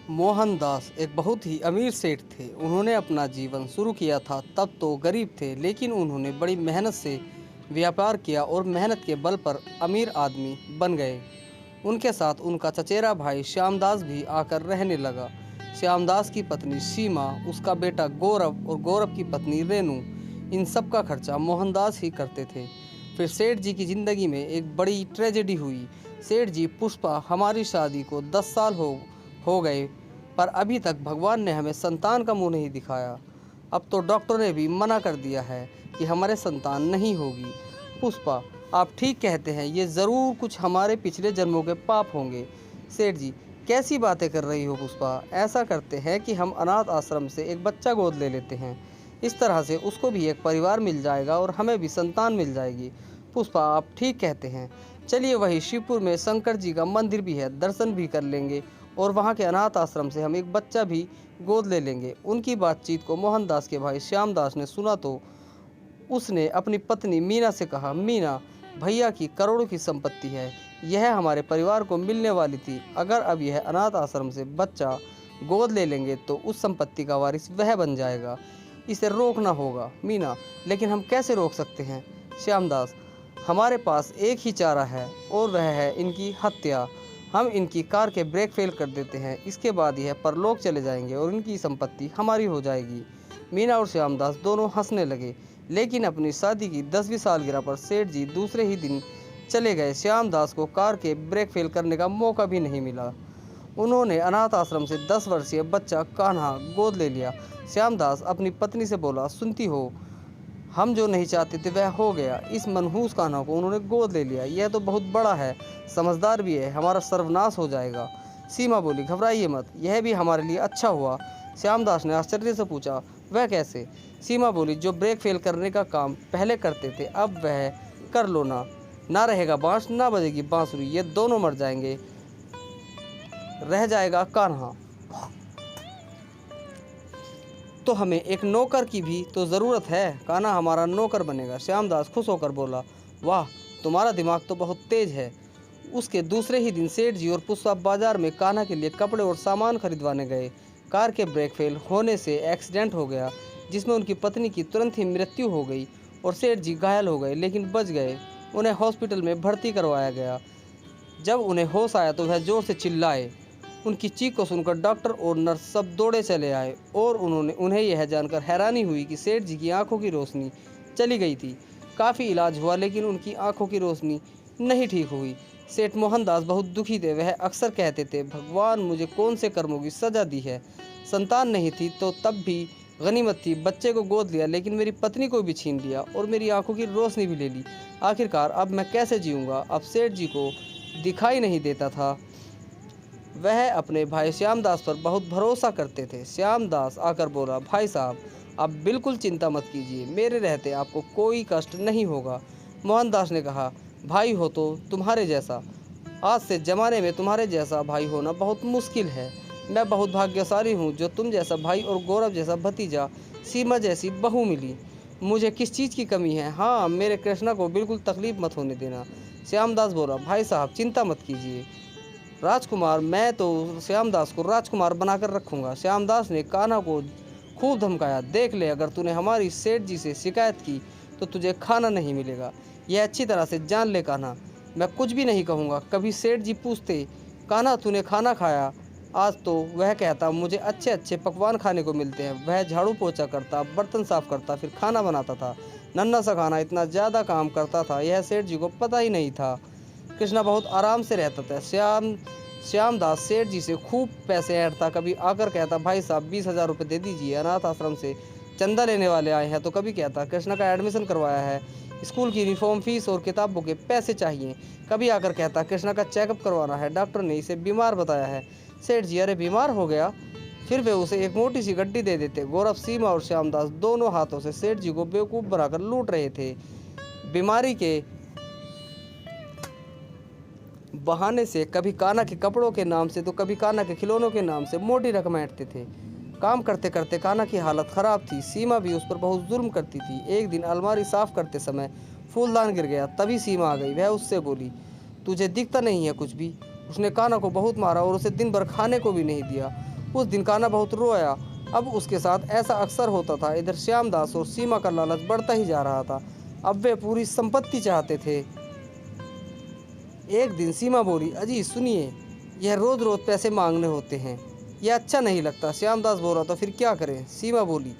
मोहनदास एक बहुत ही अमीर सेठ थे। उन्होंने अपना जीवन शुरू किया था तब तो गरीब थे, लेकिन उन्होंने बड़ी मेहनत से व्यापार किया और मेहनत के बल पर अमीर आदमी बन गए। उनके साथ उनका चचेरा भाई श्यामदास भी आकर रहने लगा। श्यामदास की पत्नी सीमा, उसका बेटा गौरव और गौरव की पत्नी रेनू, इन सब का खर्चा मोहनदास ही करते थे। फिर सेठ जी की ज़िंदगी में एक बड़ी ट्रेजेडी हुई। सेठ जी, पुष्पा, हमारी शादी को 10 साल हो गए, पर अभी तक भगवान ने हमें संतान का मुंह नहीं दिखाया। अब तो डॉक्टर ने भी मना कर दिया है कि हमारे संतान नहीं होगी। पुष्पा, आप ठीक कहते हैं, ये ज़रूर कुछ हमारे पिछले जन्मों के पाप होंगे। सेठ जी, कैसी बातें कर रही हो पुष्पा। ऐसा करते हैं कि हम अनाथ आश्रम से एक बच्चा गोद ले लेते हैं। इस तरह से उसको भी एक परिवार मिल जाएगा और हमें भी संतान मिल जाएगी। पुष्पा, आप ठीक कहते हैं। चलिए, वही शिवपुर में शंकर जी का मंदिर भी है, दर्शन भी कर लेंगे और वहाँ के अनाथ आश्रम से हम एक बच्चा भी गोद ले लेंगे। उनकी बातचीत को मोहनदास के भाई श्यामदास ने सुना तो उसने अपनी पत्नी मीना से कहा, मीना, भैया की करोड़ों की संपत्ति है, यह हमारे परिवार को मिलने वाली थी। अगर अब यह अनाथ आश्रम से बच्चा गोद ले लेंगे तो उस संपत्ति का वारिस वह बन जाएगा। इसे रोकना होगा। मीना, लेकिन हम कैसे रोक सकते हैं? श्यामदास, हमारे पास एक ही चारा है और वह है इनकी हत्या। हम इनकी कार के ब्रेक फेल कर देते हैं, इसके बाद यह परलोक चले जाएंगे और इनकी संपत्ति हमारी हो जाएगी। मीना और श्यामदास दोनों हंसने लगे, लेकिन अपनी शादी की 10वीं सालगिरह पर सेठ जी दूसरे ही दिन चले गए। श्यामदास को कार के ब्रेक फेल करने का मौका भी नहीं मिला। उन्होंने अनाथ आश्रम से 10 वर्षीय बच्चा कान्हा गोद ले लिया। श्यामदास अपनी पत्नी से बोला, सुनती हो, हम जो नहीं चाहते थे वह हो गया। इस मनहूस कान्हा को उन्होंने गोद ले लिया। यह तो बहुत बड़ा है, समझदार भी है, हमारा सर्वनाश हो जाएगा। सीमा बोली, घबराइए मत, यह भी हमारे लिए अच्छा हुआ। श्यामदास ने आश्चर्य से पूछा, वह कैसे? सीमा बोली, जो ब्रेक फेल करने का काम पहले करते थे अब वह कर लो ना रहेगा बांस, ना बजेगी बांसुरी, ये दोनों मर जाएंगे, रह जाएगा कान्हा। तो हमें एक नौकर की भी तो ज़रूरत है, कान्हा हमारा नौकर बनेगा। श्यामदास खुश होकर बोला, वाह, तुम्हारा दिमाग तो बहुत तेज है। उसके दूसरे ही दिन सेठ जी और पुष्पा बाजार में कान्हा के लिए कपड़े और सामान खरीदवाने गए। कार के ब्रेक फेल होने से एक्सीडेंट हो गया, जिसमें उनकी पत्नी की तुरंत ही मृत्यु हो गई और सेठ जी घायल हो गए, लेकिन बच गए। उन्हें हॉस्पिटल में भर्ती करवाया गया। जब उन्हें होश आया तो वह जोर से चिल्लाए। उनकी चीख को सुनकर डॉक्टर और नर्स सब दौड़े चले आए और उन्हें यह जानकर हैरानी हुई कि सेठ जी की आंखों की रोशनी चली गई थी। काफ़ी इलाज हुआ, लेकिन उनकी आंखों की रोशनी नहीं ठीक हुई। सेठ मोहनदास बहुत दुखी थे। वह अक्सर कहते थे, भगवान मुझे कौन से कर्मों की सज़ा दी है। संतान नहीं थी तो तब भी गनीमत थी, बच्चे को गोद लिया, लेकिन मेरी पत्नी को भी छीन लिया और मेरी आंखों की रोशनी भी ले ली। आखिरकार अब मैं कैसे जीऊँगा? अब सेठ जी को दिखाई नहीं देता था। वह अपने भाई श्यामदास पर बहुत भरोसा करते थे। श्यामदास आकर बोला, भाई साहब, आप बिल्कुल चिंता मत कीजिए, मेरे रहते आपको कोई कष्ट नहीं होगा। मोहनदास ने कहा, भाई हो तो तुम्हारे जैसा, आज से ज़माने में तुम्हारे जैसा भाई होना बहुत मुश्किल है। मैं बहुत भाग्यशाली हूँ जो तुम जैसा भाई और गौरव जैसा भतीजा, सीमा जैसी बहू मिली। मुझे किस चीज़ की कमी है? हाँ, मेरे कृष्णा को बिल्कुल तकलीफ मत होने देना। श्यामदास बोला, भाई साहब चिंता मत कीजिए, राजकुमार, मैं तो श्यामदास को राजकुमार बनाकर रखूँगा। श्यामदास ने कान्हा को खूब धमकाया, देख ले, अगर तूने हमारी सेठ जी से शिकायत की तो तुझे खाना नहीं मिलेगा, यह अच्छी तरह से जान ले कान्हा। मैं कुछ भी नहीं कहूँगा। कभी सेठ जी पूछते, कान्हा तूने खाना खाया आज? तो वह कहता, मुझे अच्छे अच्छे पकवान खाने को मिलते हैं। वह झाड़ू पोछा करता, बर्तन साफ करता, फिर खाना बनाता था। नन्हा सा खाना इतना ज़्यादा काम करता था, यह सेठ जी को पता ही नहीं था। कृष्णा बहुत आराम से रहता था। श्यामदास सेठ जी से खूब पैसे ऐंठता। कभी आकर कहता, भाई साहब 20,000 रुपये दे दीजिए, अनाथ आश्रम से चंदा लेने वाले आए हैं। तो कभी कहता, कृष्णा का एडमिशन करवाया है, स्कूल की यूनिफॉर्म फीस और किताबों के पैसे चाहिए। कभी आकर कहता, कृष्णा का चेकअप करवाना है, डॉक्टर ने इसे बीमार बताया है। सेठ जी, अरे बीमार हो गया? फिर वे उसे एक मोटी सी गड्डी दे देते। गौरव, सीमा और श्यामदास दोनों हाथों से सेठ जी को बेवकूफ़ बनाकर लूट रहे थे। बीमारी के बहाने से कभी कान्हा के कपड़ों के नाम से तो कभी कान्हा के खिलौनों के नाम से मोटी रकम ऐंठते थे। काम करते करते कान्हा की हालत ख़राब थी। सीमा भी उस पर बहुत जुल्म करती थी। एक दिन अलमारी साफ करते समय फूलदान गिर गया, तभी सीमा आ गई। वह उससे बोली, तुझे दिखता नहीं है कुछ भी? उसने कान्हा को बहुत मारा और उसे दिन भर खाने को भी नहीं दिया। उस दिन कान्हा बहुत रोया। अब उसके साथ ऐसा अक्सर होता था। इधर श्यामदास और सीमा का लालच बढ़ता ही जा रहा था। अब वे पूरी संपत्ति चाहते थे। एक दिन सीमा बोली, अजी सुनिए, यह रोज रोज पैसे मांगने होते हैं, यह अच्छा नहीं लगता। श्यामदास बोला, तो फिर क्या करें? सीमा बोली,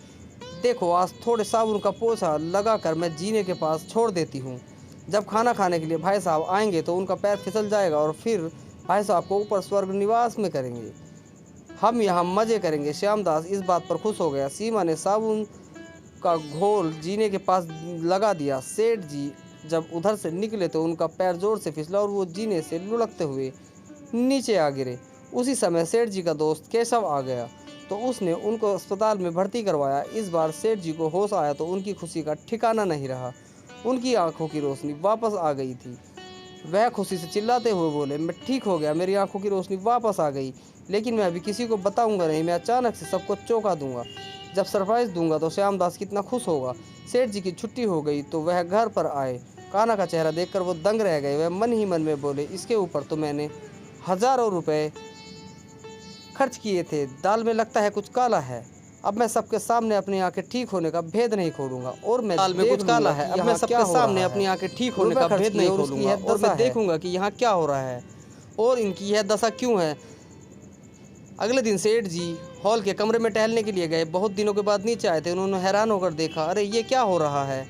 देखो आज थोड़े साबुन का पोछा लगा कर मैं जीने के पास छोड़ देती हूँ। जब खाना खाने के लिए भाई साहब आएंगे तो उनका पैर फिसल जाएगा और फिर भाई साहब को ऊपर स्वर्ग निवास में करेंगे, हम यहाँ मज़े करेंगे। श्यामदास इस बात पर खुश हो गया। सीमा ने साबुन का घोल जीने के पास लगा दिया। सेठ जी जब उधर से निकले तो उनका पैर जोर से फिसला और वो जीने से लुढ़कते हुए नीचे आ गिरे। उसी समय सेठ जी का दोस्त केशव आ गया तो उसने उनको अस्पताल में भर्ती करवाया। इस बार सेठ जी को होश आया तो उनकी खुशी का ठिकाना नहीं रहा। उनकी आंखों की रोशनी वापस आ गई थी। वह खुशी से चिल्लाते हुए बोले, मैं ठीक हो गया, मेरी आंखों की रोशनी वापस आ गई, लेकिन मैं अभी किसी को बताऊंगा नहीं, मैं अचानक से सबको चौंका दूंगा। जब सरप्राइज दूंगा तो श्यामदास कितना खुश होगा। सेठ जी की छुट्टी हो गई तो वह घर पर आए। कान्हा का चेहरा देखकर वो दंग रह गए। वह मन ही मन में बोले, इसके ऊपर तो मैंने हजारों रुपए खर्च किए थे, दाल में लगता है कुछ काला है। अब मैं सबके सामने अपनी आंखें ठीक होने का भेद नहीं खोलूंगा और मैं दाल में कुछ काला है। अब मैं सबके सामने अपनी आंखें ठीक होने का भेद नहीं खोलूंगा और मैं देखूंगा कि यहाँ क्या हो रहा है और इनकी यह दशा क्यों है। अगले दिन सेठ जी हॉल के कमरे में टहलने के लिए गए। बहुत दिनों के बाद नीचे आए थे। उन्होंने हैरान होकर देखा, अरे ये क्या हो रहा है।